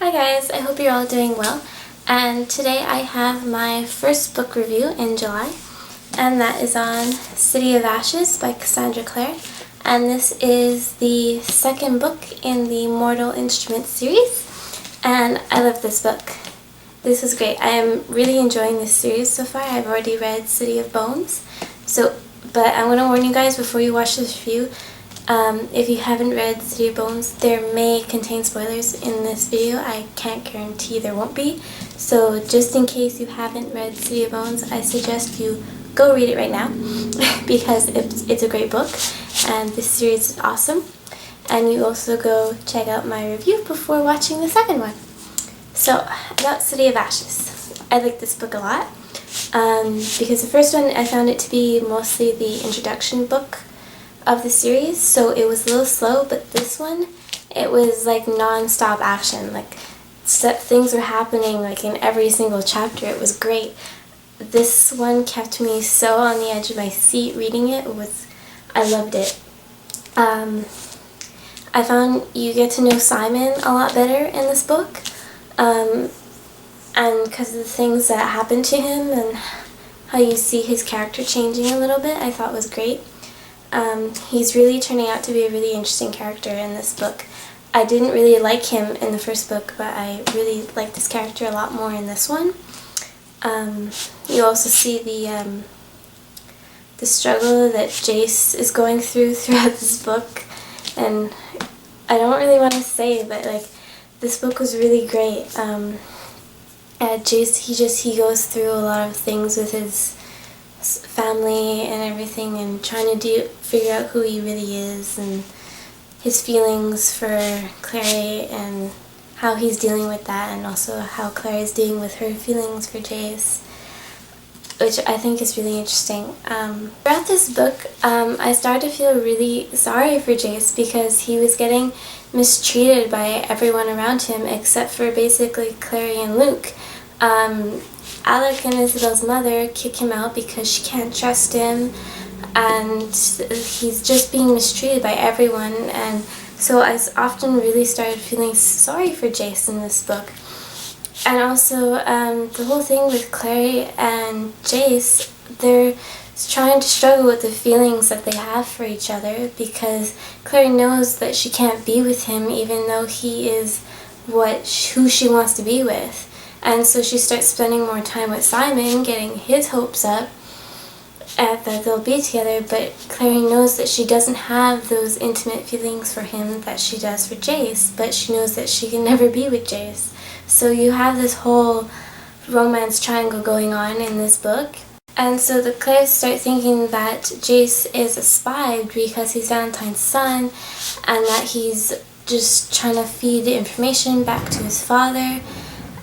Hi guys, I hope you're all doing well, and today I have my first book review in July, and that is on City of Ashes by Cassandra Clare, and this is the second book in the Mortal Instruments series, and I love this book. This is great. I am really enjoying this series so far. I've already read City of Bones, but I'm going to warn you guys before you watch this review. If you haven't read City of Bones, there may contain spoilers in this video. I can't guarantee there won't be. So just in case you haven't read City of Bones, I suggest you go read it right now because it's a great book and this series is awesome. And you also go check out my review before watching the second one. So, about City of Ashes. I like this book a lot because the first one I found it to be mostly the introduction book of the series, so it was a little slow, but this one, it was like non-stop action. Like, things were happening like in every single chapter. It was great. This one kept me so on the edge of my seat reading it. I loved it. I found you get to know Simon a lot better in this book, and because of the things that happened to him and how you see his character changing a little bit, I thought was great. He's really turning out to be a really interesting character in this book. I didn't really like him in the first book, but I really liked this character a lot more in this one. You also see the struggle that Jace is going throughout this book, and I don't really want to say, but like, this book was really great. Jace, he goes through a lot of things with his family and everything, and trying to figure out who he really is and his feelings for Clary and how he's dealing with that, and also how Clary is dealing with her feelings for Jace, which I think is really interesting. Throughout this book, I started to feel really sorry for Jace because he was getting mistreated by everyone around him except for basically Clary and Luke. Alec and Isabel's mother kick him out because she can't trust him, and he's just being mistreated by everyone, and so I often really started feeling sorry for Jace in this book. And also, the whole thing with Clary and Jace, they're trying to struggle with the feelings that they have for each other because Clary knows that she can't be with him even though he is who she wants to be with. And so she starts spending more time with Simon, getting his hopes up that they'll be together, but Clary knows that she doesn't have those intimate feelings for him that she does for Jace, but she knows that she can never be with Jace. So you have this whole romance triangle going on in this book. And so the Clares start thinking that Jace is a spy because he's Valentine's son, and that he's just trying to feed the information back to his father.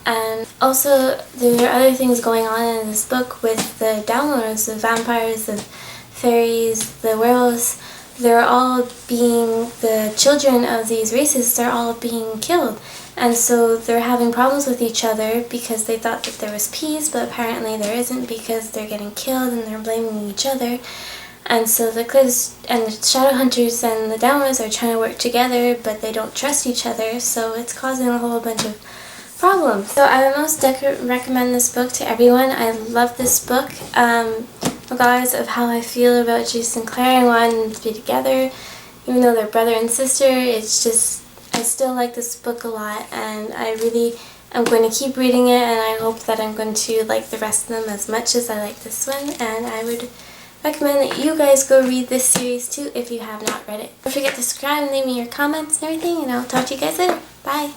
And also, there are other things going on in this book with the downloaders, the vampires, the fairies, the werewolves. The children of these races, they're all being killed. And so they're having problems with each other because they thought that there was peace, but apparently there isn't because they're getting killed and they're blaming each other. And so the Cliffs and the Shadowhunters and the Downloaders are trying to work together, but they don't trust each other, so it's causing a whole bunch of problems. So I would most recommend this book to everyone. I love this book, regardless of how I feel about Jace and Claire and wanting them to be together, even though they're brother and sister. It's just, I still like this book a lot, and I really am going to keep reading it, and I hope that I'm going to like the rest of them as much as I like this one, and I would recommend that you guys go read this series too if you have not read it. Don't forget to subscribe and leave me your comments and everything, and I'll talk to you guys later. Bye!